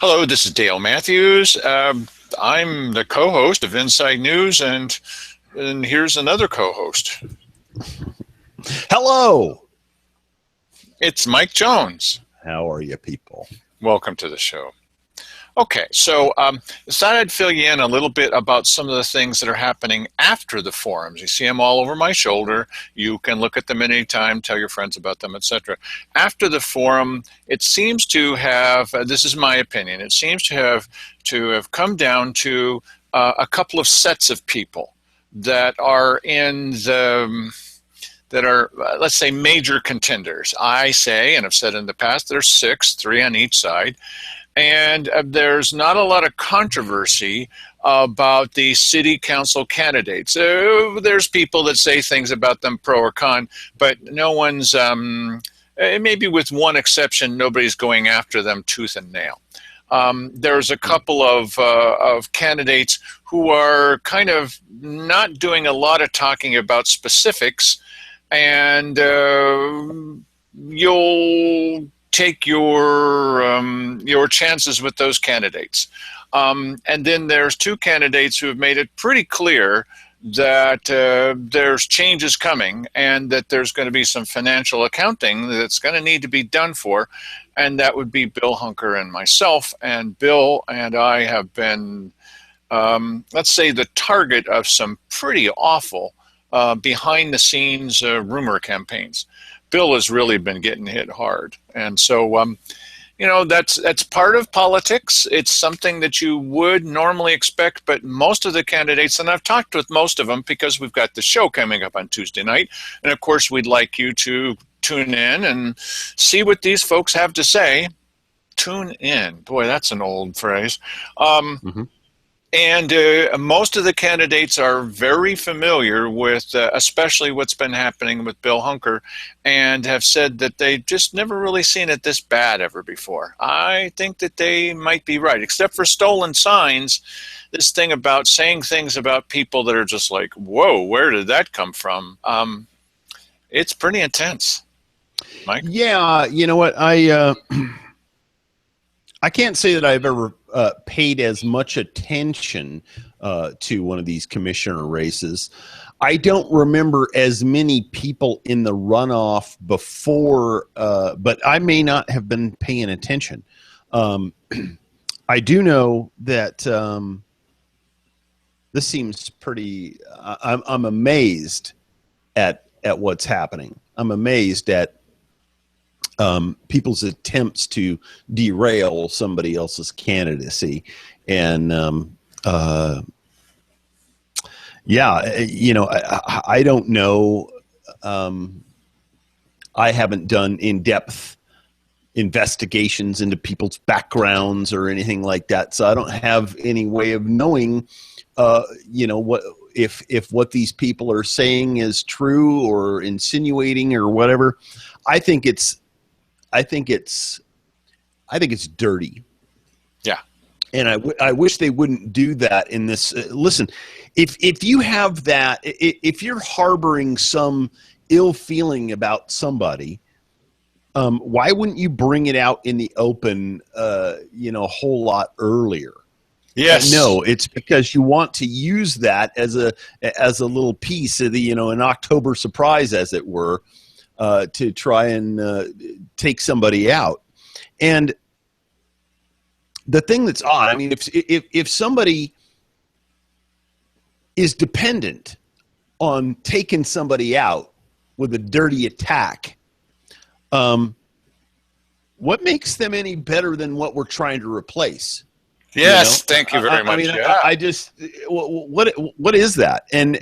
Hello, this is Dale Matthews. I'm the co-host of Inside News, and here's another co-host. Hello. It's Mike Jones. How are you people? Welcome to the show. Okay, so I thought I'd fill you in a little bit about some of the things that are happening after the forums. You see them all over my shoulder. You can look at them at any time, tell your friends about them, etc. After the forum, it seems to have, this is my opinion, it seems to have come down to a couple of sets of people that are let's say, major contenders. I say, and I've said in the past, there's 6, 3 on each side. And there's not a lot of controversy about the city council candidates. There's people that say things about them pro or con, but no one's, maybe with one exception, nobody's going after them tooth and nail. There's a couple of candidates who are kind of not doing a lot of talking about specifics, and you'll take your chances with those candidates. And then there's 2 candidates who have made it pretty clear that there's changes coming and that there's going to be some financial accounting that's going to need to be done for, and that would be Bill Hunker and myself. And Bill and I have been, let's say, the target of some pretty awful behind-the-scenes rumor campaigns. Bill has really been getting hit hard. And so, that's part of politics. It's something that you would normally expect, but most of the candidates, and I've talked with most of them because we've got the show coming up on Tuesday night, and of course we'd like you to tune in and see what these folks have to say. Tune in. Boy, that's an old phrase. And most of the candidates are very familiar with especially what's been happening with Bill Hunker, and have said that they've just never really seen it this bad ever before. I think that they might be right, except for stolen signs. This thing about saying things about people that are just like, whoa, where did that come from? It's pretty intense. Mike? Yeah, you know what? I can't say that I've ever paid as much attention to one of these commissioner races. I don't remember as many people in the runoff before, but I may not have been paying attention. I do know that this seems pretty. I'm amazed at what's happening. I'm amazed at people's attempts to derail somebody else's candidacy. And, I don't know. I haven't done in-depth investigations into people's backgrounds or anything like that. So I don't have any way of knowing, what, if what these people are saying is true or insinuating or whatever. I think it's dirty. Yeah. And I wish they wouldn't do that in this. Listen, if you have that, if you're harboring some ill feeling about somebody, why wouldn't you bring it out in the open, a whole lot earlier? Yes. No, it's because you want to use that as a little piece of the, an October surprise, as it were, to try and take somebody out. And the thing that's odd, I mean, if somebody is dependent on taking somebody out with a dirty attack, what makes them any better than what we're trying to replace? Yes, thank you very much. I mean, yeah. I just what is that? And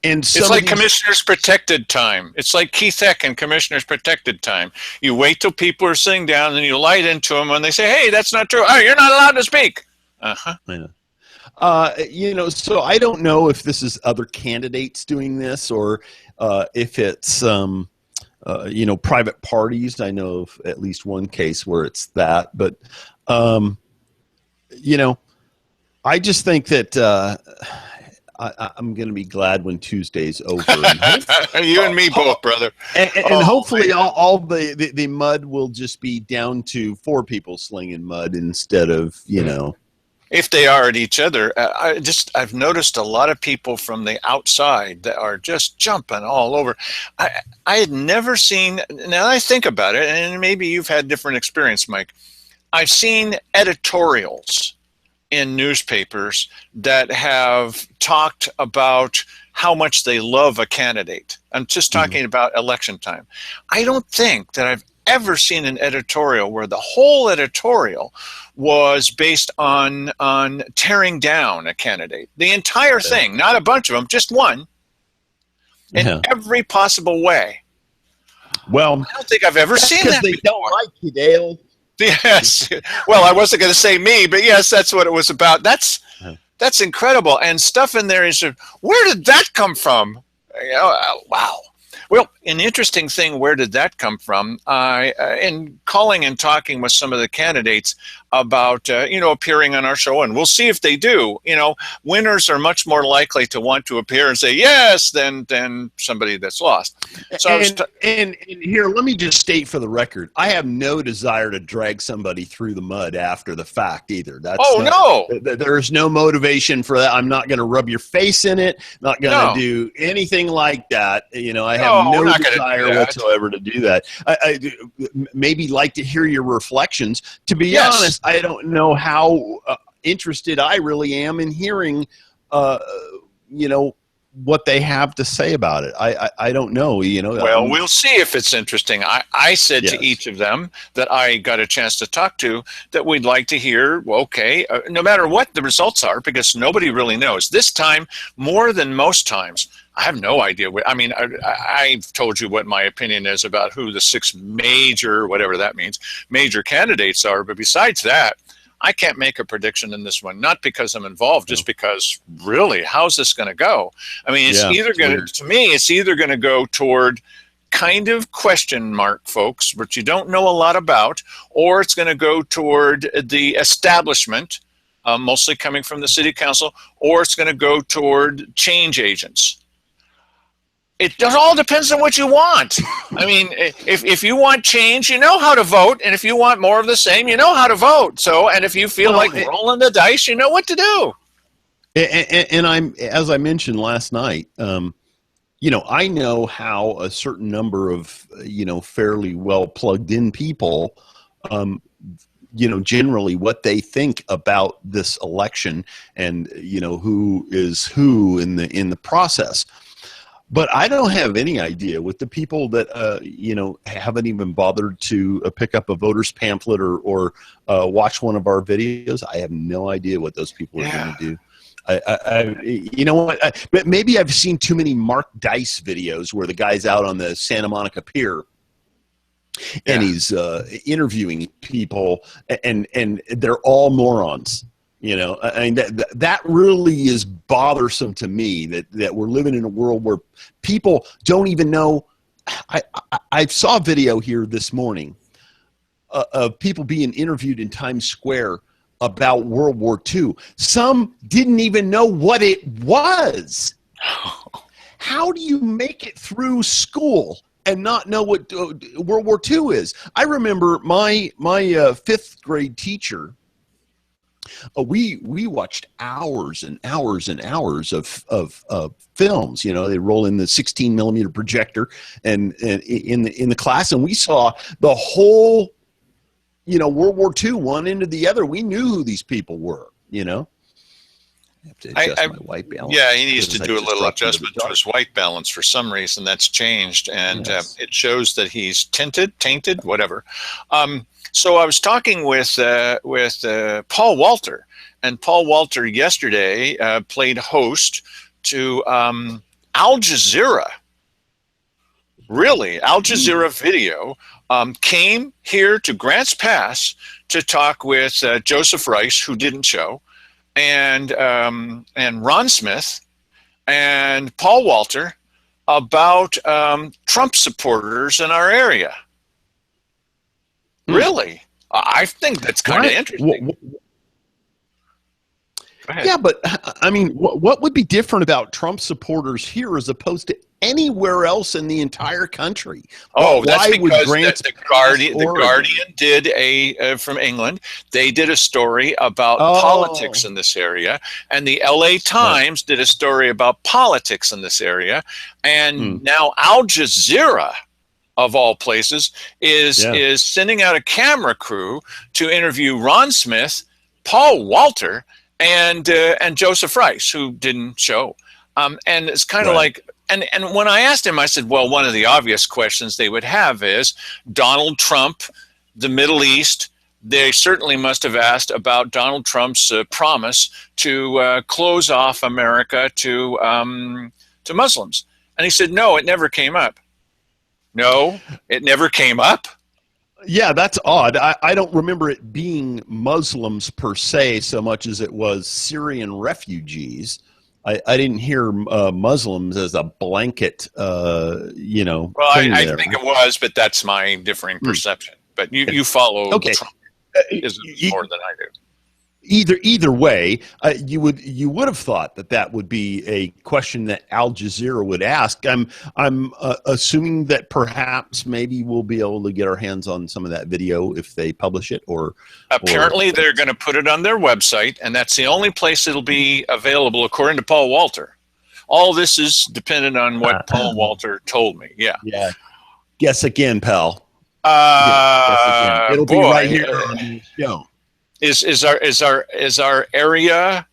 it's like Commissioner's Protected Time. It's like Keith Eck and Commissioner's Protected Time. You wait till people are sitting down, and you light into them when they say, "Hey, that's not true. Oh, you're not allowed to speak." Yeah. So I don't know if this is other candidates doing this or if it's private parties. I know of at least one case where it's that, but. I just think that I'm going to be glad when Tuesday's over. And You and me both, brother. and hopefully all the mud will just be down to 4 people slinging mud instead of, If they are at each other, I've noticed a lot of people from the outside that are just jumping all over. I had never seen. Now I think about it, and maybe you've had different experience, Mike. I've seen editorials in newspapers that have talked about how much they love a candidate. I'm just talking about election time. I don't think that I've ever seen an editorial where the whole editorial was based on tearing down a candidate. The entire thing, not a bunch of them, just one, in every possible way. Well, I don't think I've ever seen that they before. don't like you, Dale. Yes. Well, I wasn't going to say me, but yes, that's what it was about. That's incredible. And stuff in there is, where did that come from? Wow. Well, an interesting thing, where did that come from? In calling and talking with some of the candidates about, appearing on our show, and we'll see if they do. Winners are much more likely to want to appear and say yes than somebody that's lost. So and here, let me just state for the record, I have no desire to drag somebody through the mud after the fact either. No. There's no motivation for that. I'm not going to rub your face in it. Not going to do anything like that. I have no desire whatsoever to do that. I maybe like to hear your reflections. To be honest, I don't know how interested I really am in hearing, what they have to say about it. I don't know. Well, we'll see if it's interesting. I said to each of them that I got a chance to talk to that we'd like to hear, no matter what the results are, because nobody really knows. This time, more than most times, I have no idea. I've told you what my opinion is about who the 6 major, whatever that means, major candidates are. But besides that, I can't make a prediction in this one, not because I'm involved, just because really, how's this going to go? I mean, it's either going to go toward kind of question mark folks, which you don't know a lot about, or it's going to go toward the establishment, mostly coming from the city council, or it's going to go toward change agents. It all depends on what you want. I mean, if you want change, you know how to vote. And if you want more of the same, you know how to vote. And if you feel like rolling the dice, you know what to do. And as I mentioned last night, I know how a certain number of, fairly well plugged in people, generally what they think about this election and, who is who in the process. But I don't have any idea with the people that, haven't even bothered to pick up a voter's pamphlet or watch one of our videos. I have no idea what those people are going to do. You know what? But maybe I've seen too many Mark Dice videos where the guy's out on the Santa Monica Pier and he's interviewing people and they're all morons. I mean, that really is bothersome to me that we're living in a world where people don't even know. I saw a video here this morning of people being interviewed in Times Square about World War II. Some didn't even know what it was. How do you make it through school and not know what World War II is? I remember my 5th grade teacher. We watched hours and hours and hours of films. They roll in the 16 millimeter projector and in the class, and we saw the whole, World War II, one into the other. We knew who these people were. I have to adjust my white balance. Yeah, he needs to do a little adjustment to his white balance. For some reason, that's changed, and it shows that he's tainted, whatever. So I was talking with Paul Walter, and Paul Walter yesterday played host to Al Jazeera. Really, Al Jazeera Video came here to Grants Pass to talk with Joseph Rice, who didn't show, and Ron Smith and Paul Walter about Trump supporters in our area. Really? I think that's kind of interesting. Go ahead. Yeah, but I mean, what would be different about Trump supporters here as opposed to anywhere else in the entire country? Oh, that's Why would because grants the pass Guardian, Oregon? did from England. They did a story about politics Oh, in this area, and the L.A. right. Times did a story about politics in this area, Hmm. and now Al Jazeera, of all places, Yeah. is sending out a camera crew to interview Ron Smith, Paul Walter, and Joseph Rice, who didn't show. And it's kind of Right. like, and when I asked him, I said, well, one of the obvious questions they would have is Donald Trump, the Middle East. They certainly must have asked about Donald Trump's promise to close off America to Muslims. And he said, no, it never came up. No, it never came up. Yeah, that's odd. I don't remember it being Muslims per se so much as it was Syrian refugees. I didn't hear Muslims as a blanket, Well, thing I there. think it was, but that's my differing Hmm. perception. But you follow Okay. Trump Uh, more than I do. either way, you would have thought that would be a question that Al Jazeera would ask. I'm assuming that perhaps maybe we'll be able to get our hands on some of that video if they publish it, or Apparently, they're going to put it on their website, and that's the only place it'll be available, according to Paul Walter. All this is dependent on what Paul Walter told me. Yeah. yeah. Guess again, pal. Guess again. It'll be right Boy, here on the show. is our area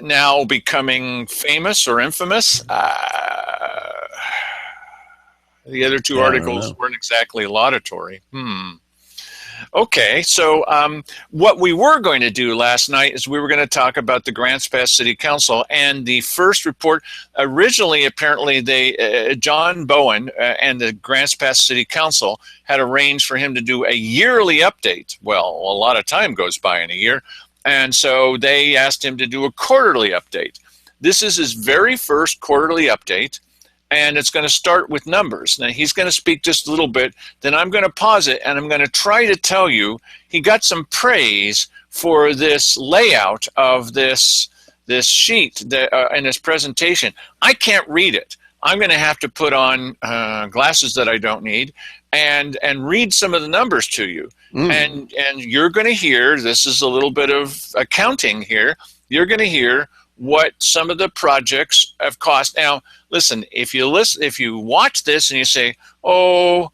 now becoming famous or infamous? The other two Yeah, I don't articles know. weren't exactly laudatory. Okay, so what we were going to do last night is we were going to talk about the Grants Pass City Council and the first report. Originally, apparently, John Bowen and the Grants Pass City Council had arranged for him to do a yearly update. Well, a lot of time goes by in a year, and so they asked him to do a quarterly update. This is his very first quarterly update, and it's going to start with numbers. Now, he's going to speak just a little bit, then I'm going to pause it, and I'm going to try to tell you he got some praise for this layout of this sheet in his presentation. I can't read it. I'm going to have to put on glasses that I don't need and read some of the numbers to you. And you're going to hear, this is a little bit of accounting here, you're going to hear what some of the projects have cost. Now, listen, if you watch this and you say, oh,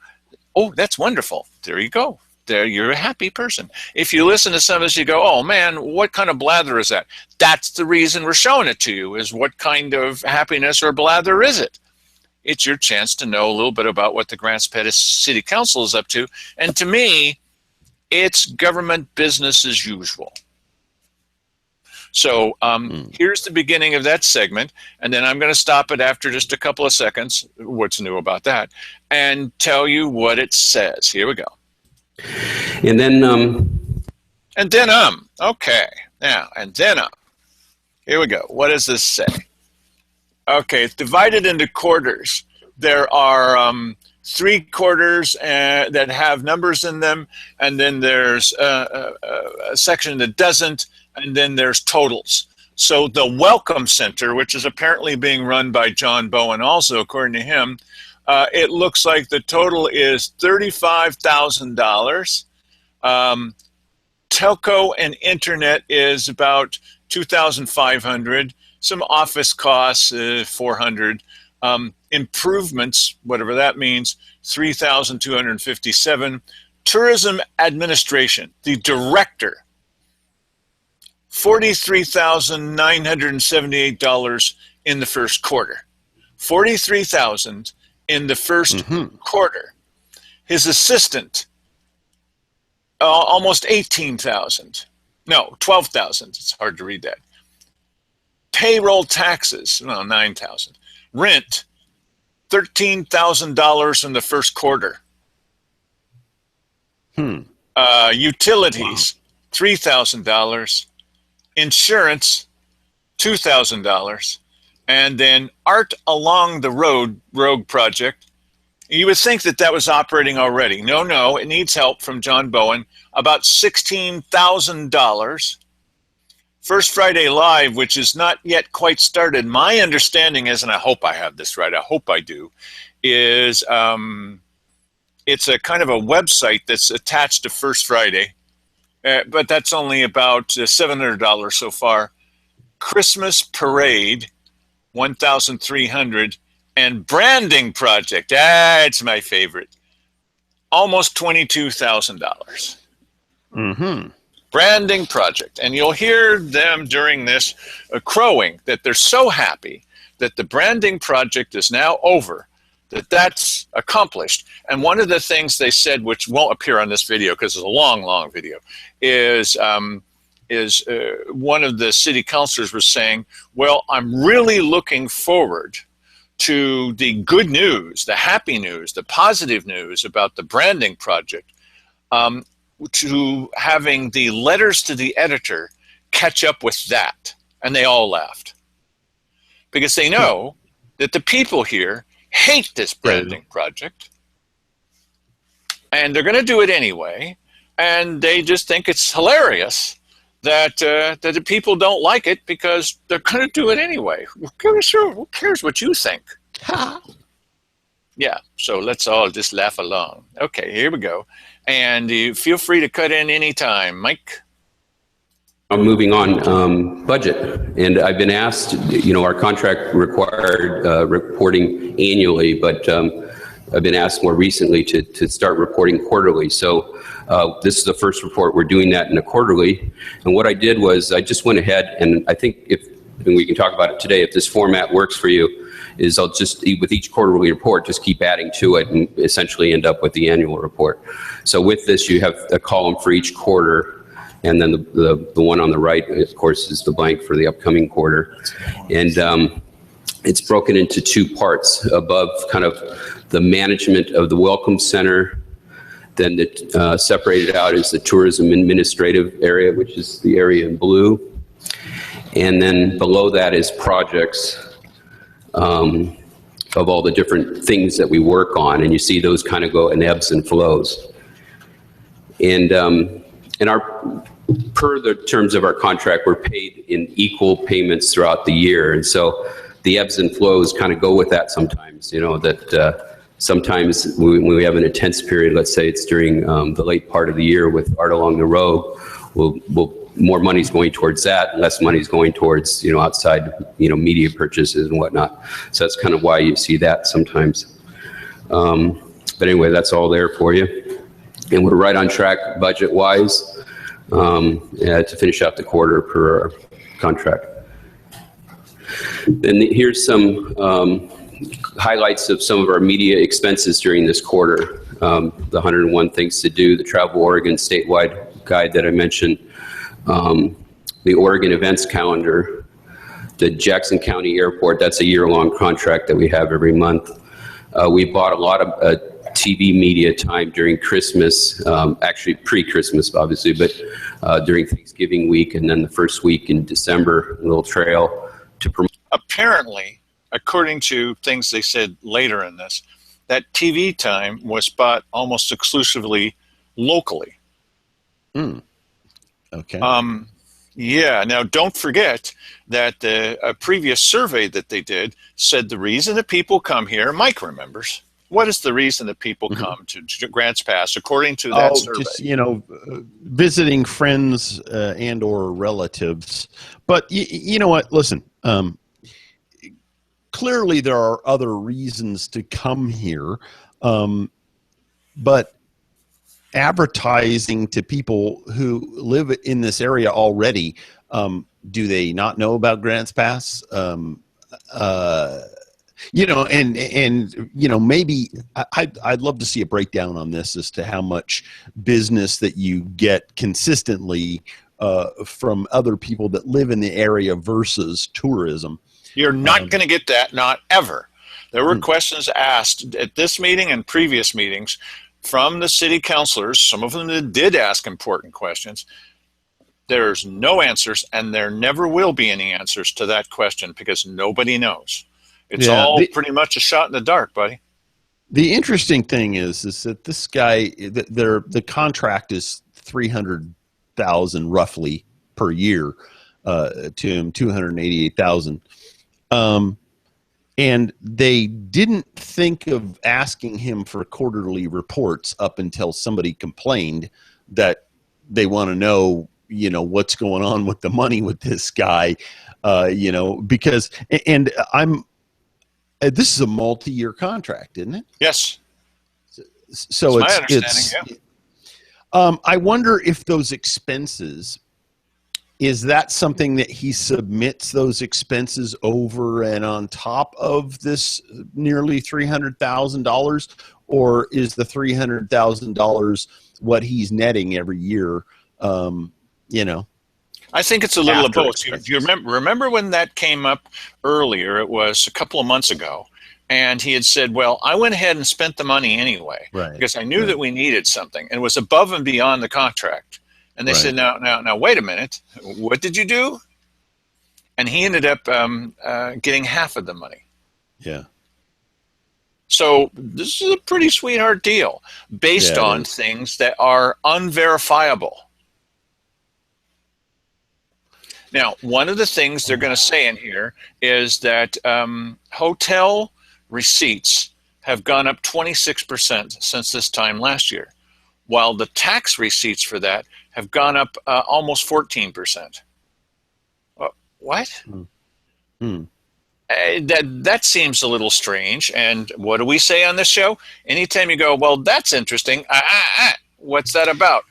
that's wonderful. There you go. There, you're a happy person. If you listen to some of this, you go, oh man, what kind of blather is that? That's the reason we're showing it to you, is what kind of happiness or blather is it? It's your chance to know a little bit about what the Grants Pass City Council is up to. And to me, it's government business as usual. So here's the beginning of that segment, and then I'm going to stop it after just a couple of seconds, what's new about that, and tell you what it says. Here we go. And then, okay. Now, and then here we go. What does this say? Okay, it's divided into quarters. There are 3 quarters that have numbers in them, and then there's a section that doesn't, and then there's totals. So the Welcome Center, which is apparently being run by John Bowen also, according to him, it looks like the total is $35,000. Telco and internet is about $2,500. Some office costs, $400. Improvements, whatever that means, $3,257. Tourism administration, the director, $43,978 in the first quarter. $43,000 in the first quarter. His assistant, almost $18,000. No, $12,000. It's hard to read that. Payroll taxes, well, $9,000. Rent, $13,000 in the first quarter. Utilities, $3,000. Insurance, $2,000. And then Art Along the Road project. You would think that was operating already. No, it needs help from John Bowen. About $16,000. First Friday Live, which is not yet quite started. My understanding is, and I hope I have this right, I hope I do, is it's a kind of a website that's attached to First Friday, but that's only about $700 so far. Christmas Parade, $1,300, and Branding Project, that's my favorite, almost $22,000. Mm-hmm. Branding Project. And you'll hear them during this crowing that they're so happy that the branding project is now over, that that's accomplished. And one of the things they said, which won't appear on this video because it's a long, long video, is one of the city councilors was saying, well, I'm really looking forward to the good news, the happy news, the positive news about the branding project, to having the letters to the editor catch up with that. And they all laughed. Because they know that the people here hate this branding project. And they're going to do it anyway. And they just think it's hilarious that the people don't like it because they're going to do it anyway. Who cares what you think? Yeah, so let's all just laugh along. Okay, here we go. And you feel free to cut in anytime. Mike? I'm moving on, budget. And I've been asked, our contract required reporting annually, but I've been asked more recently to start reporting quarterly. So this is the first report. We're doing that in a quarterly. And what I did was I just went ahead, and I think and we can talk about it today, if this format works for you, is I'll just, with each quarterly report, just keep adding to it and essentially end up with the annual report. So with this, you have a column for each quarter, and then the one on the right, of course, is the blank for the upcoming quarter. And it's broken into two parts. Above kind of the management of the Welcome Center, then separated out is the tourism administrative area, which is the area in blue. And then below that is projects of all the different things that we work on. And you see those kind of go in ebbs and flows. And per the terms of our contract, we're paid in equal payments throughout the year. And so the ebbs and flows kind of go with that sometimes, that sometimes when we have an intense period, let's say it's during the late part of the year with Art Along the Road, we'll more money's going towards that, less money's going towards, outside, media purchases and whatnot. So that's kind of why you see that sometimes. But anyway, that's all there for you. And we're right on track budget-wise to finish out the quarter per our contract. Then here's some highlights of some of our media expenses during this quarter. The 101 Things to Do, the Travel Oregon statewide guide that I mentioned, the Oregon events calendar, the Jackson County Airport, that's a year-long contract that we have every month. We bought a lot of TV media time during Christmas, actually pre-Christmas, obviously, but during Thanksgiving week and then the first week in December, a little trail to promote. Apparently, according to things they said later in this, that TV time was bought almost exclusively locally. Okay. Yeah. Now, don't forget that a previous survey that they did said the reason that people come here, Mike remembers, what is the reason that people come to Grants Pass, according to that survey? Just, visiting friends and or relatives. But you know what? Listen, clearly there are other reasons to come here, but advertising to people who live in this area already, do they not know about Grants Pass? Maybe I'd love to see a breakdown on this as to how much business that you get consistently from other people that live in the area versus tourism. You're not going to get that, not ever. There were questions asked at this meeting and previous meetings from the city councilors, some of them that did ask important questions. There's no answers, and there never will be any answers to that question because nobody knows. It's all pretty much a shot in the dark, buddy. The interesting thing is that this guy, the contract is $300,000 roughly per year. to him, 288,000. And they didn't think of asking him for quarterly reports up until somebody complained that they want to know, what's going on with the money with this guy, because, and this is a multi-year contract, isn't it? Yes. So That's my understanding, I wonder if those expenses, is that something that he submits those expenses over and on top of this nearly $300,000, or is the $300,000 what he's netting every year? I think it's a little of both. You remember when that came up earlier? It was a couple of months ago, and he had said, "Well, I went ahead and spent the money anyway, because I knew that we needed something, and it was above and beyond the contract." And they said, "Now, wait a minute. What did you do?" And he ended up getting half of the money. Yeah. So this is a pretty sweetheart deal based on things that are unverifiable. Now, one of the things they're going to say in here is that hotel receipts have gone up 26% since this time last year, while the tax receipts for that have gone up almost 14%. What? That seems a little strange. And what do we say on this show? Anytime you go, well, that's interesting. What's that about?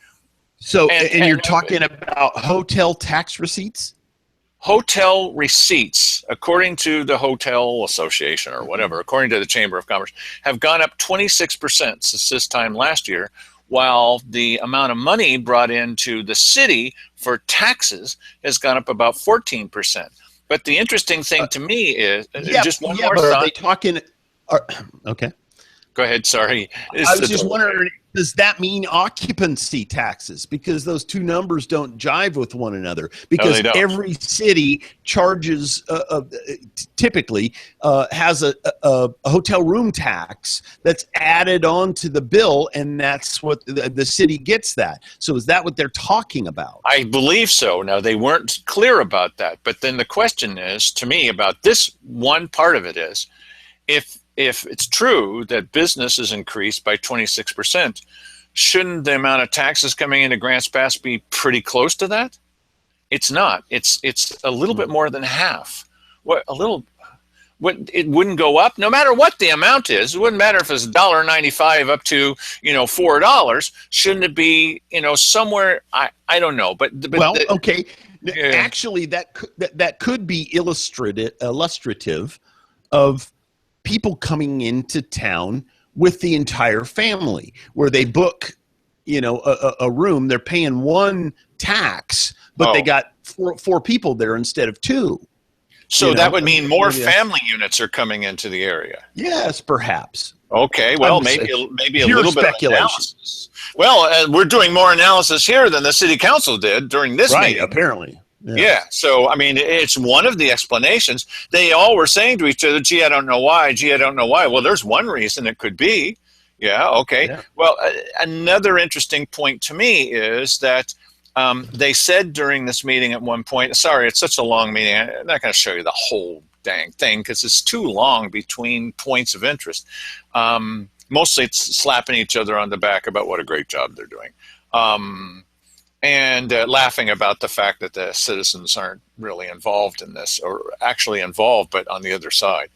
So, and you're talking about hotel tax receipts? Hotel receipts, according to the Hotel Association or whatever, according to the Chamber of Commerce, have gone up 26% since this time last year, while the amount of money brought into the city for taxes has gone up about 14%. But the interesting thing to me is, just one more thought. Are they talking? Okay. Go ahead, sorry. I was just wondering, does that mean occupancy taxes? Because those two numbers don't jive with one another. Because every city charges, typically, has a hotel room tax that's added onto the bill, and that's what the city gets that. So is that what they're talking about? I believe so. Now, they weren't clear about that. But then the question is, to me, about this one part of it is, if it's true that business is increased by 26%, shouldn't the amount of taxes coming into Grants Pass be pretty close to that? It's not. It's a little bit more than half. It wouldn't go up no matter what the amount is. It wouldn't matter if it's $1.95 up to $4. Shouldn't it be somewhere? I don't know. But okay. Actually, that could be illustrative of people coming into town with the entire family, where they book, a room. They're paying one tax, but they got four people there instead of two. So that would mean more family units are coming into the area. Yes, perhaps. Okay, well, maybe a little bit of analysis. Well, we're doing more analysis here than the city council did during this meeting. Apparently. Yeah. So, I mean, it's one of the explanations. They all were saying to each other, gee, I don't know why. Gee, I don't know why. Well, there's one reason it could be. Yeah, okay. Yeah. Well, another interesting point to me is that they said during this meeting at one point, sorry, it's such a long meeting. I'm not going to show you the whole dang thing because it's too long between points of interest. Mostly it's slapping each other on the back about what a great job they're doing. And laughing about the fact that the citizens aren't really involved in this, or actually involved, but on the other side.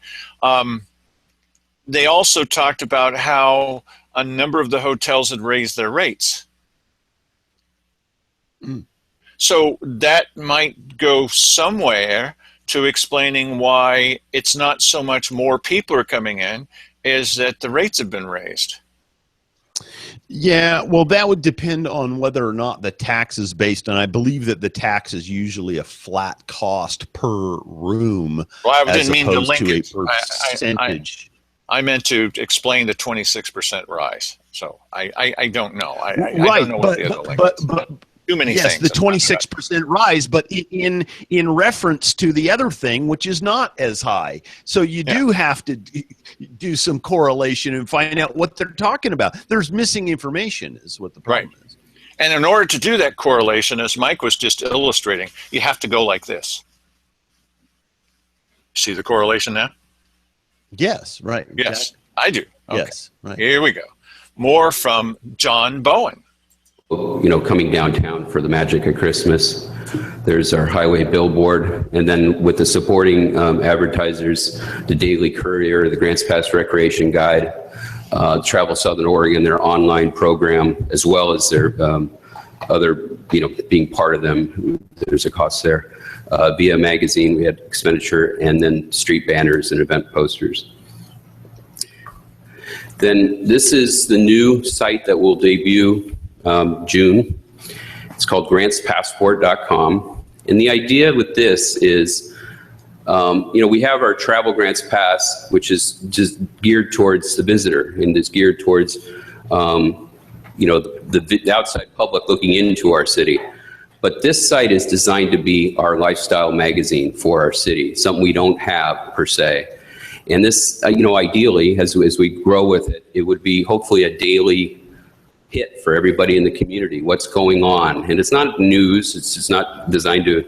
They also talked about how a number of the hotels had raised their rates. So that might go somewhere to explaining why it's not so much more people are coming in, is that the rates have been raised. Yeah, well, that would depend on whether or not the tax is based on. I believe that the tax is usually a flat cost per room. Well, I didn't mean to link it. Percentage. I meant to explain the 26% rise. So I don't know. I don't know what the other link is. But too many things. Yes, the 26% rise, but in reference to the other thing, which is not as high. So you do have to do some correlation and find out what they're talking about. There's missing information is what the problem is. And in order to do that correlation, as Mike was just illustrating, you have to go like this. See the correlation now? Yes, right. Yes, Exactly. I do. Okay. Yes, right. Here we go. More from John Bowen. Coming downtown for the magic of Christmas. There's our highway billboard, and then with the supporting advertisers, the Daily Courier, the Grants Pass Recreation Guide, Travel Southern Oregon, their online program, as well as their other, being part of them. There's a cost there. Via magazine, we had expenditure, and then street banners and event posters. Then this is the new site that will debut June. It's called grantspassport.com. And the idea with this is, we have our Travel Grants Pass, which is just geared towards the visitor and is geared towards, the outside public looking into our city. But this site is designed to be our lifestyle magazine for our city, something we don't have per se. And this, ideally, as we grow with it, it would be hopefully a daily hit for everybody in the community. What's going on? And it's not news. It's not designed to,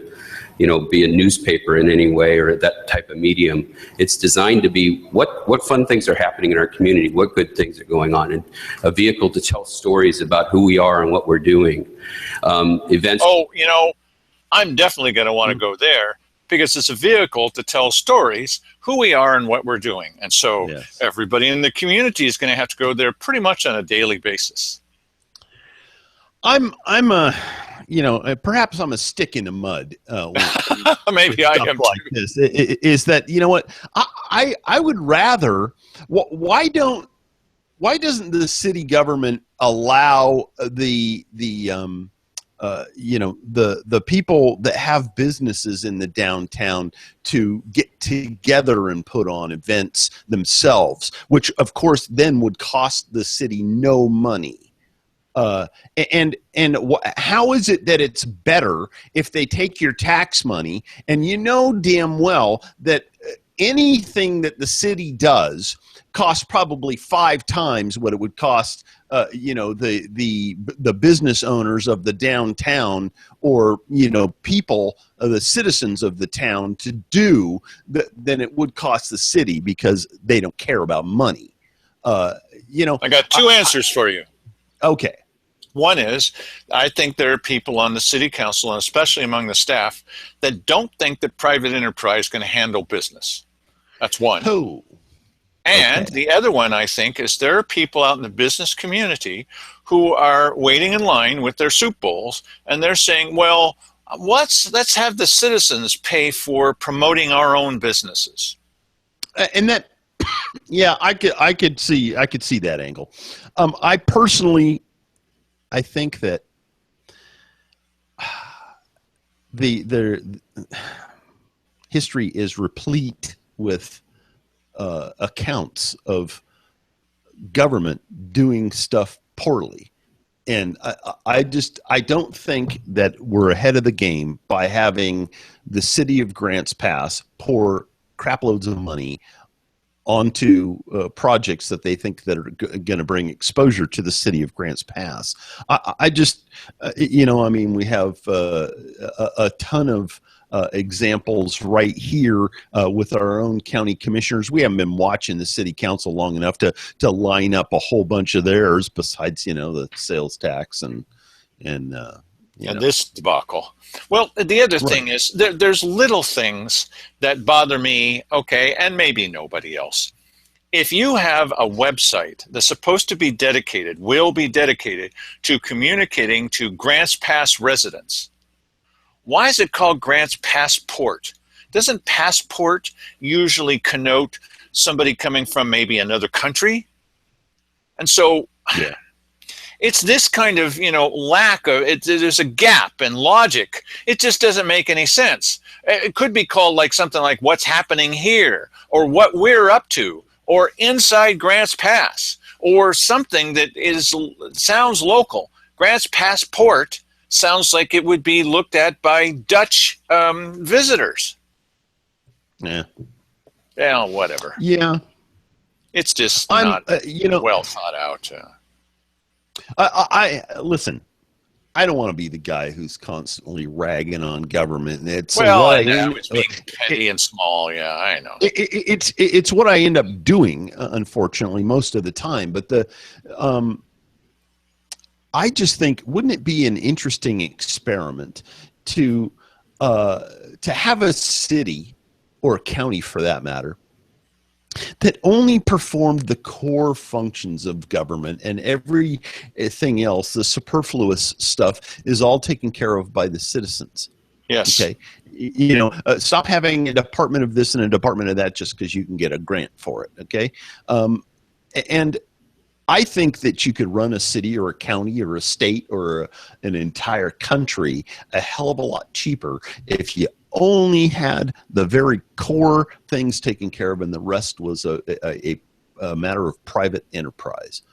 be a newspaper in any way or that type of medium. It's designed to be what fun things are happening in our community, what good things are going on, and a vehicle to tell stories about who we are and what we're doing. Events. Oh, I'm definitely going to want to go there because it's a vehicle to tell stories, who we are and what we're doing. And so everybody in the community is going to have to go there pretty much on a daily basis. Perhaps I'm a stick in the mud. Maybe I am like too. This is that, what I would rather, why doesn't the city government allow the people that have businesses in the downtown to get together and put on events themselves, which of course then would cost the city no money. How is it that it's better if they take your tax money and damn well that anything that the city does costs probably 5 times what it would cost the business owners of the downtown or people, the citizens of the town to do than it would cost the city because they don't care about money. I got 2 answers for you. Okay. One is, I think there are people on the city council, and especially among the staff, that don't think that private enterprise is going to handle business. That's one. Who? And the other one, I think, is there are people out in the business community who are waiting in line with their soup bowls, and they're saying, well, let's have the citizens pay for promoting our own businesses. And that, I could see that angle. I personally, I think that the history is replete with accounts of government doing stuff poorly, and I don't think that we're ahead of the game by having the city of Grants Pass pour craploads of money onto projects that they think that are going to bring exposure to the city of Grants Pass. I just, we have a ton of examples right here with our own county commissioners. We haven't been watching the city council long enough to line up a whole bunch of theirs besides, the sales tax and this debacle. Well, the other thing is there's little things that bother me, and maybe nobody else. If you have a website that's supposed to be will be dedicated to communicating to Grants Pass residents, why is it called Grants Passport? Doesn't passport usually connote somebody coming from maybe another country? And so it's this kind of, lack of it. There's a gap in logic. It just doesn't make any sense. It could be called like something like what's happening here or what we're up to or inside Grants Pass or something that sounds local. Grants Passport sounds like it would be looked at by Dutch visitors. Yeah. Yeah, whatever. Yeah. It's just not well thought out. I listen. I don't want to be the guy who's constantly ragging on government. It's Well, what I know it's being petty and small. Yeah, I know. it's what I end up doing, unfortunately, most of the time. But I just think, wouldn't it be an interesting experiment to have a city or a county, for that matter, that only performed the core functions of government, and everything else, the superfluous stuff, is all taken care of by the citizens? Yes. Okay. Stop having a department of this and a department of that just because you can get a grant for it. Okay. And I think that you could run a city or a county or a state or an entire country a hell of a lot cheaper if you only had the very core things taken care of and the rest was a matter of private enterprise.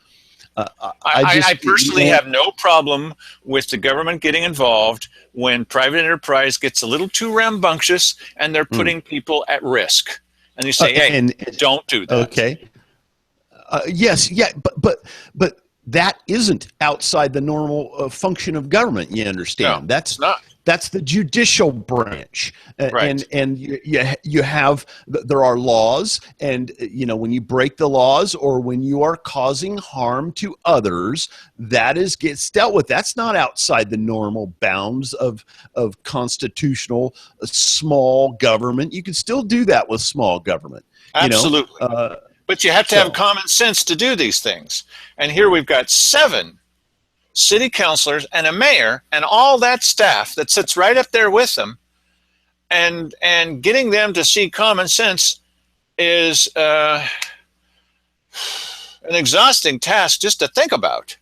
I personally have no problem with the government getting involved when private enterprise gets a little too rambunctious and they're putting people at risk. And you say, hey, don't do that. Okay. Yes, yeah, but that isn't outside the normal function of government. You understand? No, that's not. That's the judicial branch, Right. and you have, there are laws, and when you break the laws or when you are causing harm to others, gets dealt with. That's not outside the normal bounds of constitutional small government. You can still do that with small government. Absolutely. But you have to have common sense to do these things. And here we've got 7 city councilors and a mayor and all that staff that sits right up there with them, and getting them to see common sense is an exhausting task just to think about.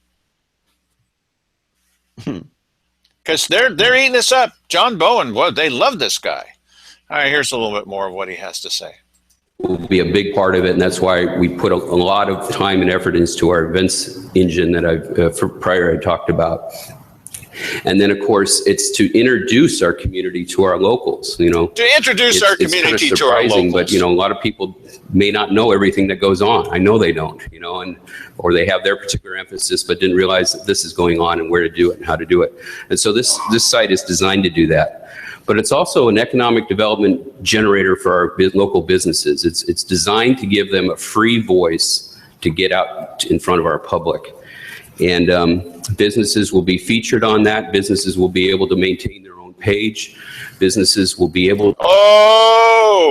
Because they're eating us up. John Bowen, well, they love this guy. All right, here's a little bit more of what he has to say. Will be a big part of it, and that's why we put a lot of time and effort into our events engine that I talked about. And then, of course, it's to introduce our community to our locals. To introduce our community to our locals. But a lot of people may not know everything that goes on. I know they don't. Or they have their particular emphasis, but didn't realize that this is going on and where to do it and how to do it. And so this site is designed to do that. But it's also an economic development generator for our local businesses. It's designed to give them a free voice to get out in front of our public. And businesses will be featured on that. Businesses will be able to maintain their own page. Businesses will be able to...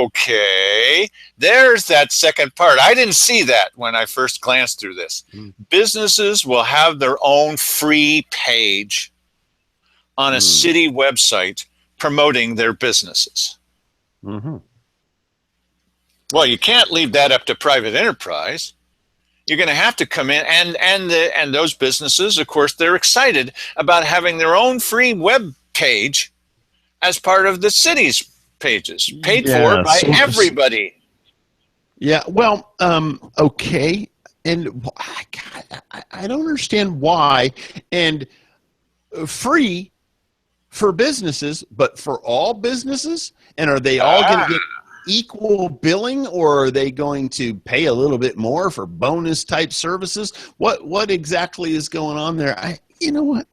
Okay, there's that second part. I didn't see that when I first glanced through this. Businesses will have their own free page on a city website promoting their businesses. Mm-hmm. Well, you can't leave that up to private enterprise. You're going to have to come in, and those businesses, of course, they're excited about having their own free web page as part of the city's pages, paid for by everybody. Yeah, well, okay, and I don't understand why, and free for businesses, but for all businesses? And are they all going to get equal billing, or are they going to pay a little bit more for bonus type services? What exactly is going on there? You know what?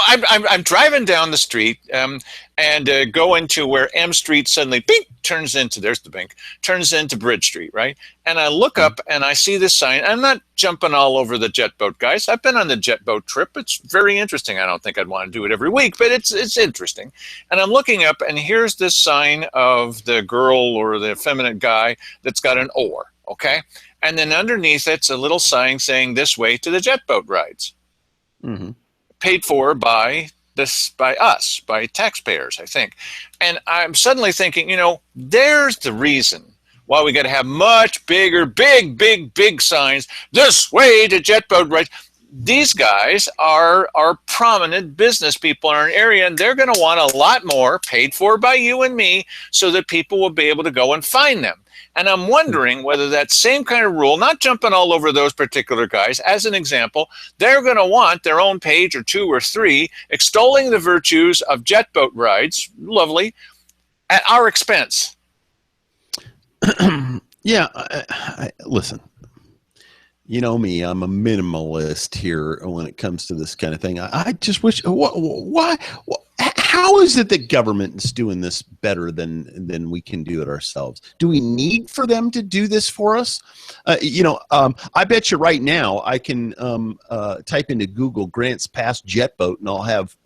I'm driving down the street and go into where M Street suddenly turns into Bridge Street, right? And I look up and I see this sign. I'm not jumping all over the jet boat, guys. I've been on the jet boat trip. It's very interesting. I don't think I'd want to do it every week, but it's interesting. And I'm looking up, and here's this sign of the girl or the effeminate guy that's got an oar, okay? And then underneath it's a little sign saying "This way to the jet boat rides." Mm-hmm. Paid for by us, by taxpayers, I think. And I'm suddenly thinking, there's the reason why we got to have much bigger, big signs. This way to jet boat rides. These guys are prominent business people in our area, and they're going to want a lot more paid for by you and me so that people will be able to go and find them. And I'm wondering whether that same kind of rule, not jumping all over those particular guys, as an example, they're going to want their own page or 2 or 3 extolling the virtues of jet boat rides, lovely, at our expense. Yeah, listen, You know me, I'm a minimalist here when it comes to this kind of thing. I just wish, why, how is it that government is doing this better than we can do it ourselves? Do we need for them to do this for us? I bet you right now I can type into Google Grants Pass jet boat and I'll have,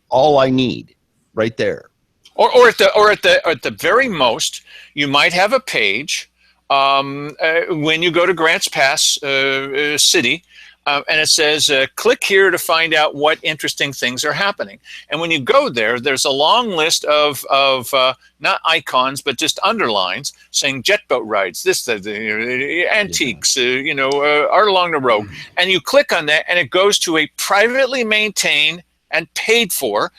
all I need right there. Or at the very most, you might have a page when you go to Grants Pass City, and it says, click here to find out what interesting things are happening. And when you go there, there's a long list of not icons, but just underlines saying jet boat rides, this, antiques, art along the road. And you click on that, and it goes to a privately maintained and paid for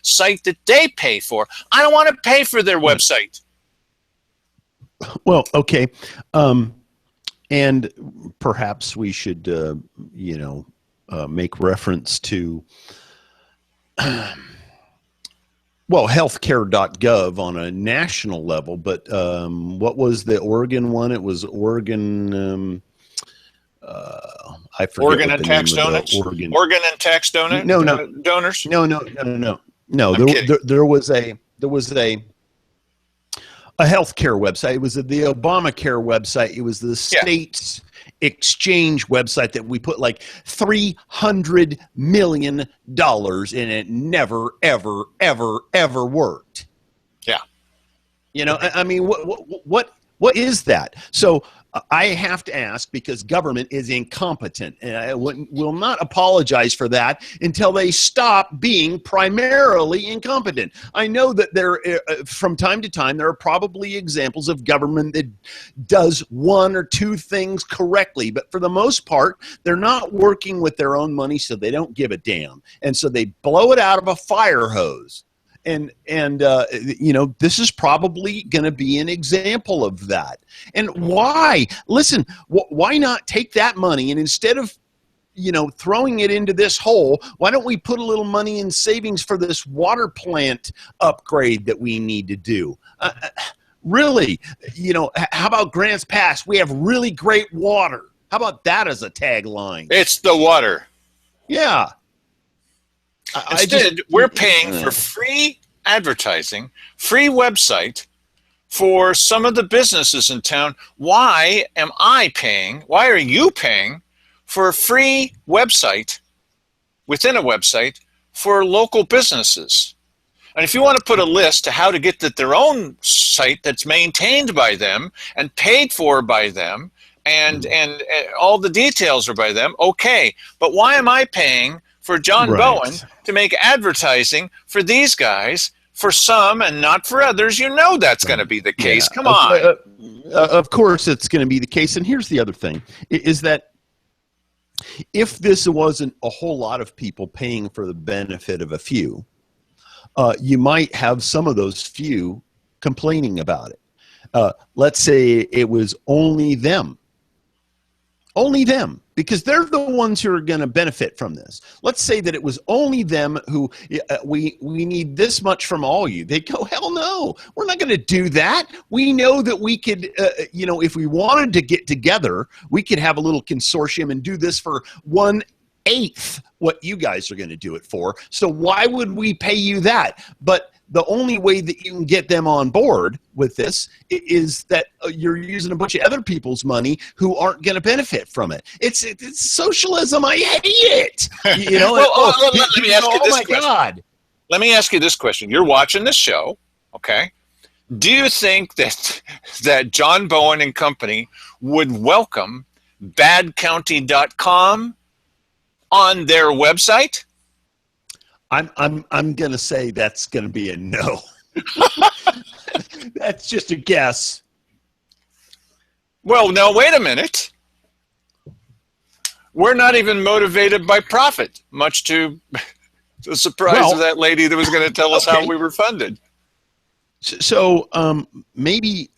site that they pay for. I don't want to pay for their website. Well, okay. And perhaps we should, make reference to, healthcare.gov on a national level. But what was the Oregon one? It was Oregon. I forget. Oregon and tax donors. Oregon and tax donors. Donors. No. There was a healthcare website. It was the Obamacare website. It was the state's exchange website that we put like $300 million in. It never, ever, ever, ever worked. Yeah. I mean, what is that? So I have to ask, because government is incompetent, and I will not apologize for that until they stop being primarily incompetent. I know that there, from time to time, there are probably examples of government that does one or two things correctly, but for the most part, they're not working with their own money, so they don't give a damn, and so they blow it out of a fire hose. And this is probably going to be an example of that. And why? Listen, why not take that money and instead of, throwing it into this hole, why don't we put a little money in savings for this water plant upgrade that we need to do? Really, how about Grants Pass? We have really great water. How about that as a tagline? It's the water. Yeah. Instead, we're paying for free advertising, free website for some of the businesses in town. Why am I paying? Why are you paying for a free website within a website for local businesses? And if you want to put a list to how to get their own site that's maintained by them and paid for by them, and all the details are by them, okay. But why am I paying for John Bowen to make advertising for these guys, for some and not for others? That's going to be the case. Come on. Of course it's going to be the case. And here's the other thing, is that if this wasn't a whole lot of people paying for the benefit of a few, you might have some of those few complaining about it. Let's say it was only them. Only them, because they're the ones who are going to benefit from this. Let's say that it was only them who, we need this much from all you. They go, hell no, we're not going to do that. We know that we could, if we wanted to get together, we could have a little consortium and do this for 1/8 what you guys are going to do it for. So why would we pay you that? But the only way that you can get them on board with this is that you're using a bunch of other people's money who aren't going to benefit from it. It's socialism. I hate it. Let me ask you this question. God. Let me ask you this question. You're watching this show, okay? Do you think that John Bowen and company would welcome badcounty.com on their website? I'm going to say that's going to be a no. That's just a guess. Well, now wait a minute. We're not even motivated by profit, much to the surprise of that lady that was going to tell us how we were funded. So maybe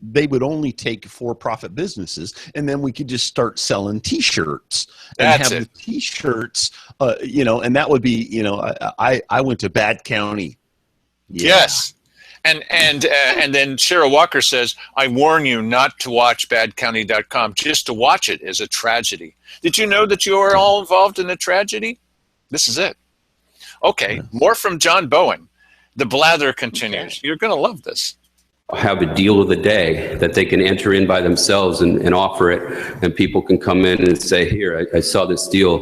they would only take for-profit businesses, and then we could just start selling T-shirts and have the T-shirts, and that would be, I went to Bad County. Yeah. Yes. And then Cheryl Walker says, I warn you not to watch badcounty.com. Just to watch it is a tragedy. Did you know that you are all involved in a tragedy? This is it. Okay, more from John Bowen. The blather continues. Okay. You're going to love this. Have a deal of the day that they can enter in by themselves and offer it, and people can come in and say, here, I saw this deal.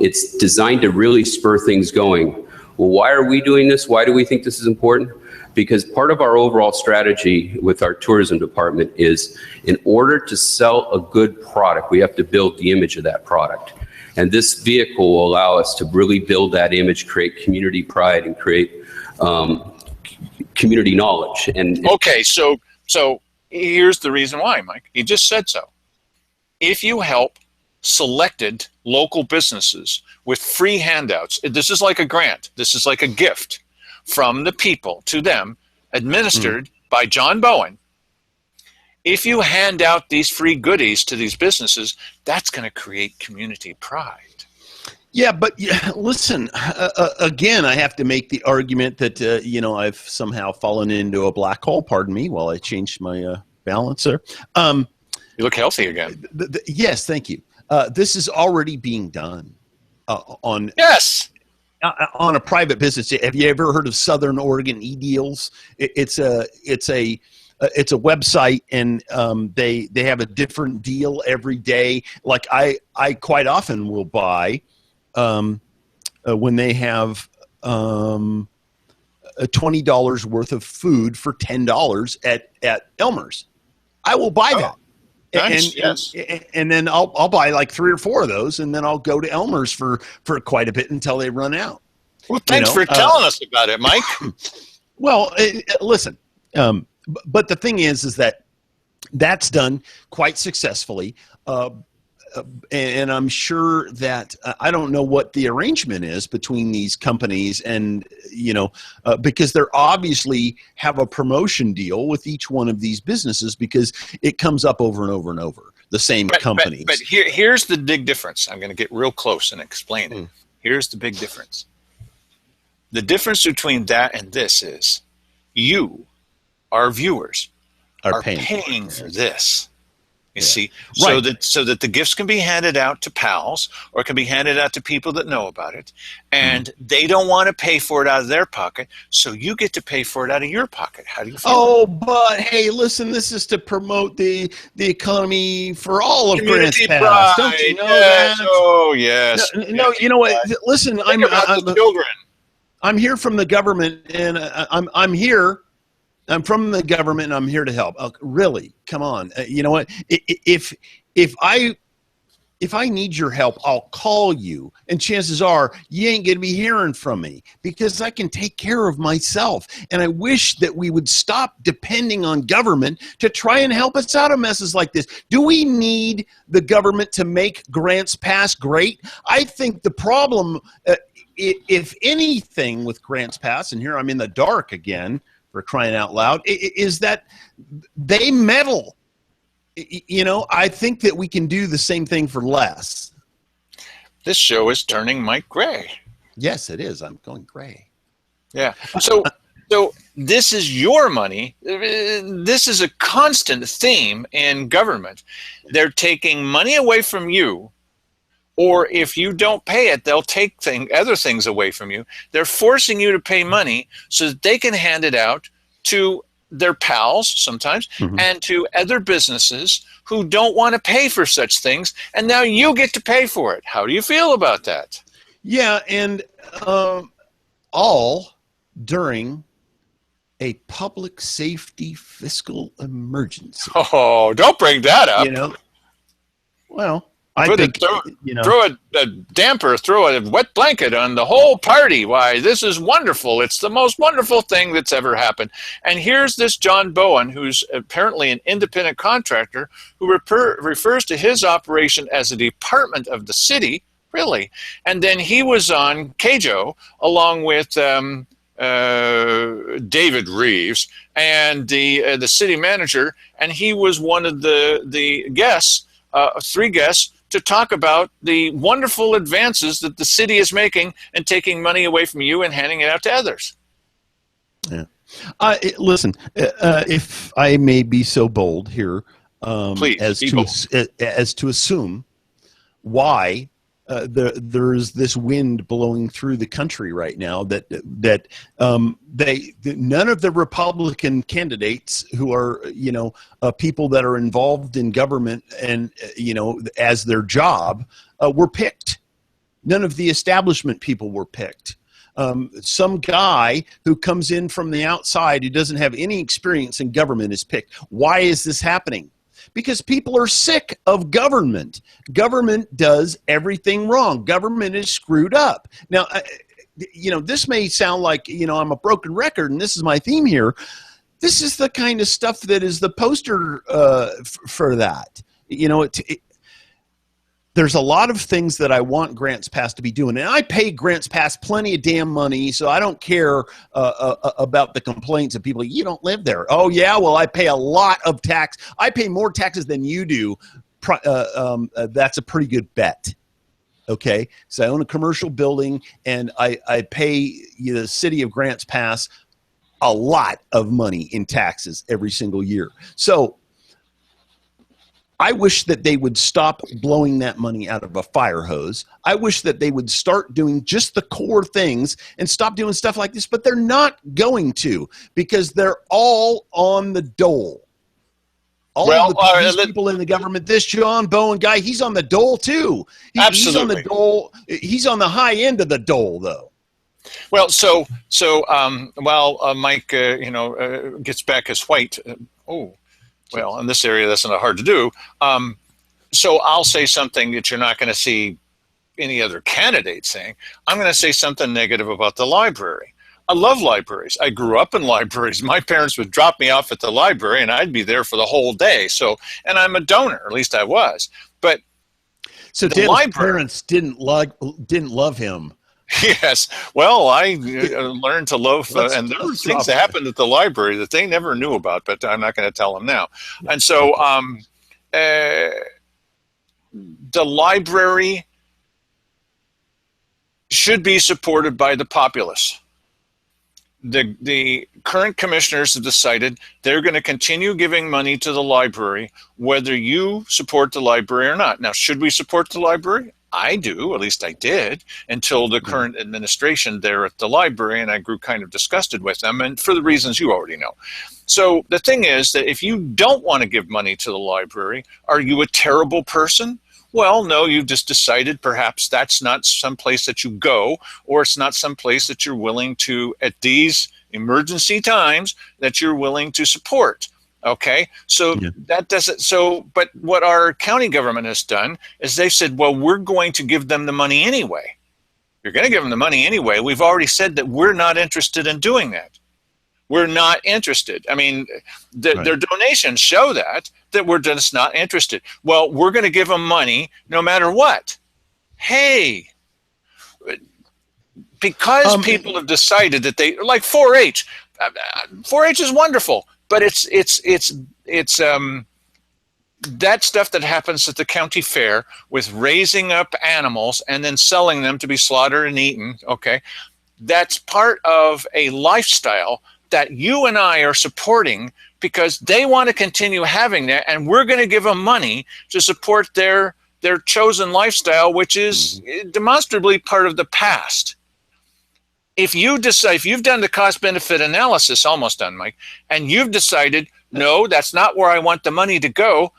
It's designed to really spur things going. Well, why are we doing this? Why do we think this is important? Because part of our overall strategy with our tourism department is, in order to sell a good product, we have to build the image of that product. And this vehicle will allow us to really build that image, create community pride, and create community knowledge. And okay, so here's the reason why, Mike. He just said so. If you help selected local businesses with free handouts, this is like a grant. This is like a gift from the people to them, administered by John Bowen. If you hand out these free goodies to these businesses, that's going to create community pride. Yeah, but listen, again, I have to make the argument that, I've somehow fallen into a black hole, pardon me, while I changed my balancer. You look healthy again. Yes, thank you. This is already being done on a private business. Have you ever heard of Southern Oregon eDeals? It's a website, and they have a different deal every day. Like I quite often will buy when they have $20 worth of food for $10 at Elmer's. I will buy that. Nice, and then I'll buy like 3 or 4 of those, and then I'll go to Elmer's for quite a bit until they run out. Well, thanks for telling us about it, Mike. Well, listen, but the thing is that that's done quite successfully. And I'm sure that I don't know what the arrangement is between these companies, and because they're obviously have a promotion deal with each one of these businesses, because it comes up over and over and over, the same companies. But here's the big difference. I'm going to get real close and explain it. Here's the big difference. The difference between that and this is you, our viewers, are paying for this. You see, so that the gifts can be handed out to pals, or can be handed out to people that know about it, and they don't want to pay for it out of their pocket, so you get to pay for it out of your pocket. How do you feel? Oh, but hey, listen, this is to promote the economy for all of Grants Pass. Don't you know that? Oh, yes. No, you know what? Listen, the children. I'm here from the government, and I'm here. I'm from the government, and I'm here to help. Really, come on. You know what? If I need your help, I'll call you, and chances are you ain't going to be hearing from me, because I can take care of myself. And I wish that we would stop depending on government to try and help us out of messes like this. Do we need the government to make Grants Pass great? I think the problem, if anything, with Grants Pass, and here I'm in the dark again, for crying out loud, is that they meddle. I think that we can do the same thing for less. This show is turning Mike gray. Yes, it is. I'm going gray. Yeah. So this is your money. This is a constant theme in government. They're taking money away from you, or if you don't pay it, they'll take other things away from you. They're forcing you to pay money so that they can hand it out to their pals sometimes, and to other businesses who don't want to pay for such things. And now you get to pay for it. How do you feel about that? Yeah, and all during a public safety fiscal emergency. Oh, don't bring that up. Well, throw a damper, throw a wet blanket on the whole party. Why, this is wonderful. It's the most wonderful thing that's ever happened. And here's this John Bowen, who's apparently an independent contractor, who refers to his operation as a department of the city, really. And then he was on KJO along with David Reeves and the city manager, and he was one of the guests, 3 guests, to talk about the wonderful advances that the city is making and taking money away from you and handing it out to others. Yeah. Listen, if I may be so bold here, Please, as to assume why there's this wind blowing through the country right now that none of the Republican candidates who are people that are involved in government and as their job were picked. None of the establishment people were picked. Some guy who comes in from the outside who doesn't have any experience in government is picked. Why is this happening? Because people are sick of government. Government does everything wrong. Government is screwed up. Now, this may sound like, I'm a broken record, and this is my theme here. This is the kind of stuff that is the poster for that. There's a lot of things that I want Grants Pass to be doing. And I pay Grants Pass plenty of damn money, so I don't care about the complaints of people. You don't live there. Oh, yeah? Well, I pay a lot of tax. I pay more taxes than you do. That's a pretty good bet. Okay? So I own a commercial building, and I pay the city of Grants Pass a lot of money in taxes every single year. So I wish that they would stop blowing that money out of a fire hose. I wish that they would start doing just the core things and stop doing stuff like this, but they're not going to, because they're all on the dole. All of these people in the government, this John Bowen guy, he's on the dole too. Absolutely. He's on the dole. He's on the high end of the dole, though. Well, while Mike, gets back his white, well, in this area, that's not hard to do. So I'll say something that you're not going to see any other candidate saying. I'm going to say something negative about the library. I love libraries. I grew up in libraries. My parents would drop me off at the library, and I'd be there for the whole day. And I'm a donor, at least I was. But so Dan's parents didn't love him. Yes. Well, I learned to love, and there were things that happened at the library that they never knew about, but I'm not going to tell them now. And so the library should be supported by the populace. The current commissioners have decided they're going to continue giving money to the library, whether you support the library or not. Now, should we support the library? I do, at least I did, until the current administration there at the library, and I grew kind of disgusted with them, and for the reasons you already know. So the thing is that if you don't want to give money to the library, are you a terrible person? Well, no, you've just decided perhaps that's not some place that you go, or it's not some place that you're willing to, at these emergency times, that you're willing to support. Okay, so that doesn't, but what our county government has done is they've said, well, we're going to give them the money anyway. You're going to give them the money anyway. We've already said that we're not interested in doing that. We're not interested. I mean, their donations show that we're just not interested. Well, we're going to give them money no matter what. Hey, because people have decided that they, like 4-H. 4-H is wonderful. But it's that stuff that happens at the county fair with raising up animals and then selling them to be slaughtered and eaten, okay? That's part of a lifestyle that you and I are supporting because they want to continue having that, and we're going to give them money to support their chosen lifestyle, which is demonstrably part of the past. If you decide, if you've done the cost-benefit analysis, almost done, Mike, and you've decided, no, that's not where I want the money to go,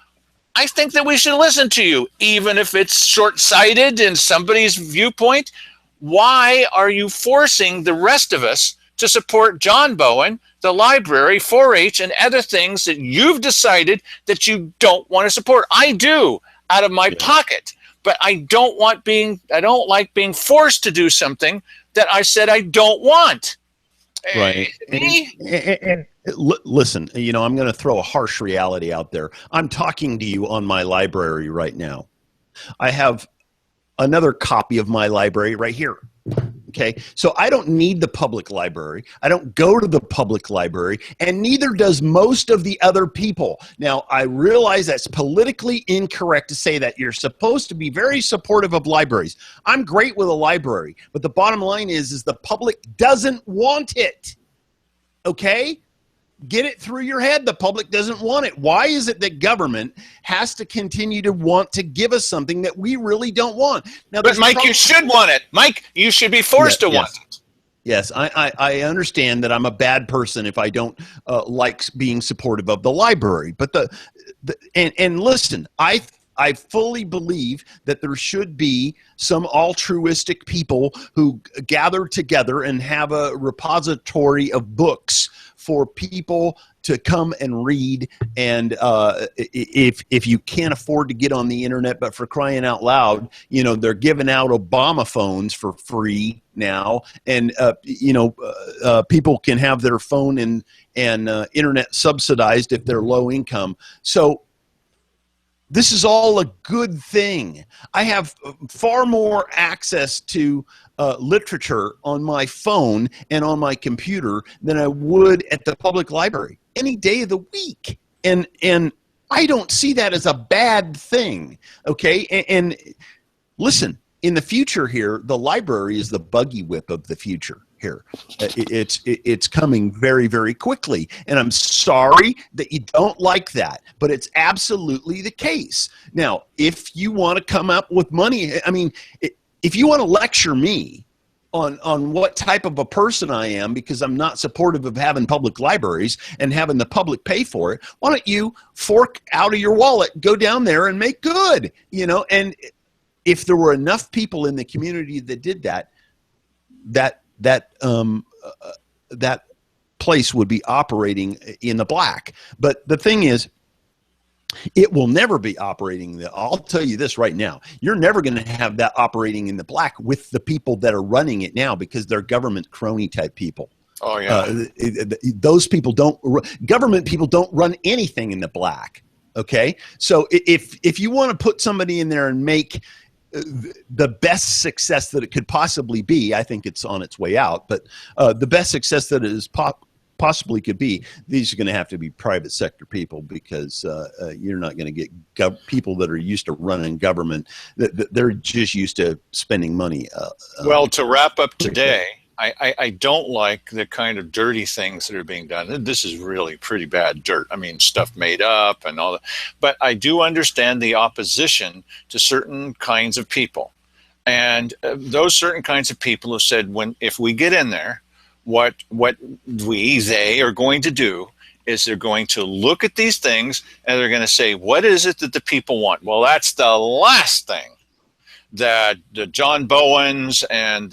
I think that we should listen to you, even if it's short-sighted in somebody's viewpoint. Why are you forcing the rest of us to support John Bowen, the library, 4-H, and other things that you've decided that you don't want to support? I do, out of my pocket, but I don't like being forced to do something that I said I don't want. Right. And listen, I'm going to throw a harsh reality out there. I'm talking to you on my library right now. I have another copy of my library right here. Okay, so I don't need the public library. I don't go to the public library, and neither does most of the other people. Now, I realize that's politically incorrect to say that. You're supposed to be very supportive of libraries. I'm great with a library, but the bottom line is the public doesn't want it. Okay? Get it through your head. The public doesn't want it. Why is it that government has to continue to want to give us something that we really don't want? Now, but Mike, you should want it. Mike, you should be forced to want it. Yes, I understand that I'm a bad person if I don't like being supportive of the library. But and listen, I fully believe that there should be some altruistic people who gather together and have a repository of books for people to come and read. And if you can't afford to get on the internet, but for crying out loud, they're giving out Obama phones for free now, and people can have their phone and internet subsidized if they're low income. So this is all a good thing. I have far more access to literature on my phone and on my computer than I would at the public library any day of the week. And I don't see that as a bad thing, okay? And listen, in the future here, the library is the buggy whip of the future here. It's coming very, very quickly. And I'm sorry that you don't like that, but it's absolutely the case. Now, if you want to come up with money, I mean, if you want to lecture me on what type of a person I am because I'm not supportive of having public libraries and having the public pay for it, why don't you fork out of your wallet, go down there and make good, and if there were enough people in the community that did that place would be operating in the black. But the thing is, it will never be operating. I'll tell you this right now. You're never going to have that operating in the black with the people that are running it now because they're government crony type people. Oh, yeah. Those people government people don't run anything in the black. Okay. So if you want to put somebody in there and make the best success that it could possibly be, I think it's on its way out, but the best success that it is possibly could be, these are going to have to be private sector people because you're not going to get people that are used to running government. They're just used to spending money. Well, to wrap up today, I don't like the kind of dirty things that are being done. This is really pretty bad dirt. I mean, stuff made up and all that. But I do understand the opposition to certain kinds of people. And those certain kinds of people have said, if we get in there, what they are going to do is they're going to look at these things and they're going to say, what is it that the people want? Well, that's the last thing that the John Bowens and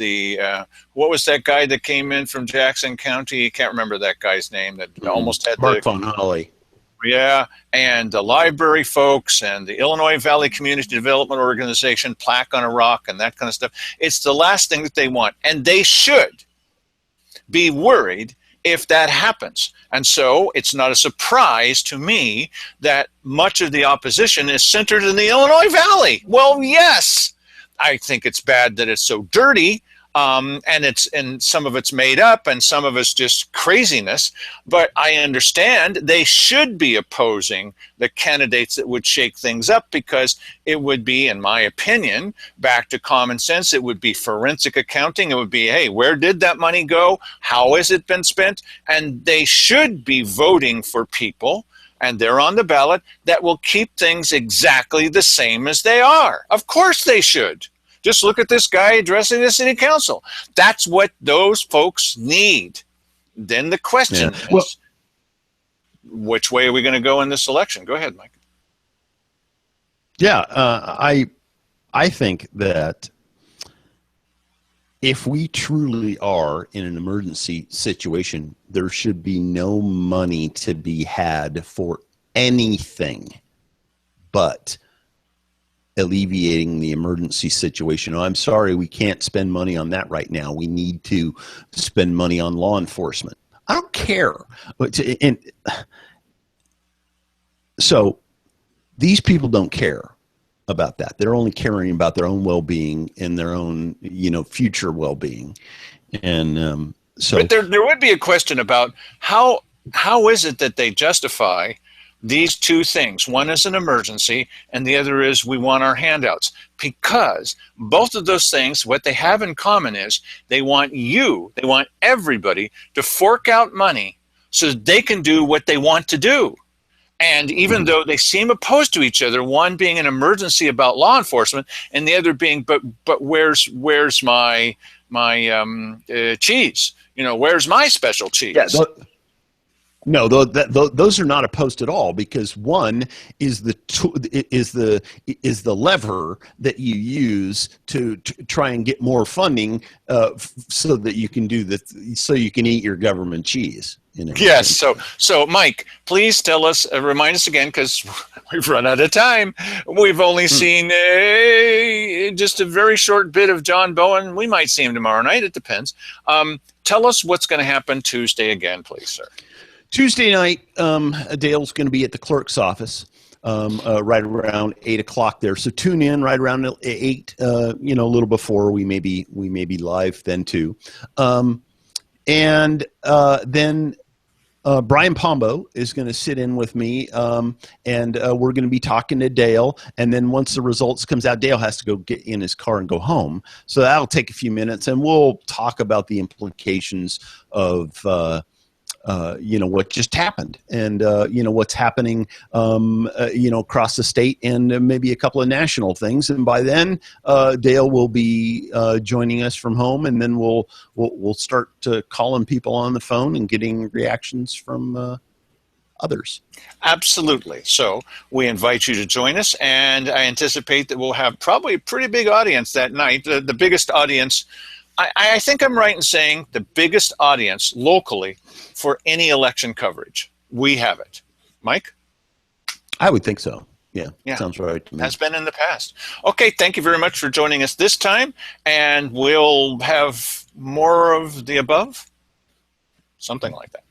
what was that guy that came in from Jackson County? I can't remember that guy's name that almost had Mark Von Holly. Yeah, and the library folks and the Illinois Valley Community Development Organization, Plaque on a Rock and that kind of stuff. It's the last thing that they want. And they should be worried if that happens. And so it's not a surprise to me that much of the opposition is centered in the Illinois Valley. Well, yes, I think it's bad that it's so dirty, and some of it's made up and some of it's just craziness. But I understand they should be opposing the candidates that would shake things up because it would be, in my opinion, back to common sense. It would be forensic accounting. It would be, hey, where did that money go? How has it been spent? And they should be voting for people, and they're on the ballot, that will keep things exactly the same as they are. Of course they should. Just look at this guy addressing the city council. That's what those folks need. Then the question is, which way are we going to go in this election? Go ahead, Mike. Yeah, I think that if we truly are in an emergency situation, there should be no money to be had for anything but alleviating the emergency situation. Oh, I'm sorry, we can't spend money on that right now. We need to spend money on law enforcement. I don't care. And so these people don't care about that. They're only caring about their own well-being and their own, future well-being. And so, but there would be a question about how is it that they justify these two things? One is an emergency, and the other is we want our handouts. Because both of those things, what they have in common is they want everybody to fork out money so that they can do what they want to do. And even though they seem opposed to each other, one being an emergency about law enforcement, and the other being, but where's my cheese? You know, where's my special cheese? Yeah, no, those are not opposed at all, because one is the lever that you use to try and get more funding, so that you can so you can eat your government cheese. Yes. So Mike, please tell us, remind us again, because we've run out of time. We've only seen just a very short bit of John Bowen. We might see him tomorrow night. It depends. Tell us what's going to happen Tuesday again, please, sir. Tuesday night, Dale's going to be at the clerk's office, right around 8 o'clock there. So tune in right around 8. A little before we may be live then too. And then Brian Pombo is going to sit in with me, and we're going to be talking to Dale. And then once the results comes out, Dale has to go get in his car and go home. So that'll take a few minutes, and we'll talk about the implications of what just happened, and what's happening across the state, and maybe a couple of national things. And by then Dale will be joining us from home, and then we'll start calling people on the phone and getting reactions from others. Absolutely. So we invite you to join us, and I anticipate that we'll have probably a pretty big audience that night, the biggest audience. I think I'm right in saying the biggest audience locally for any election coverage. We have it. Mike? I would think so. Yeah. Sounds right to me. Has been in the past. Okay, thank you very much for joining us this time, and we'll have more of the above. Something like that.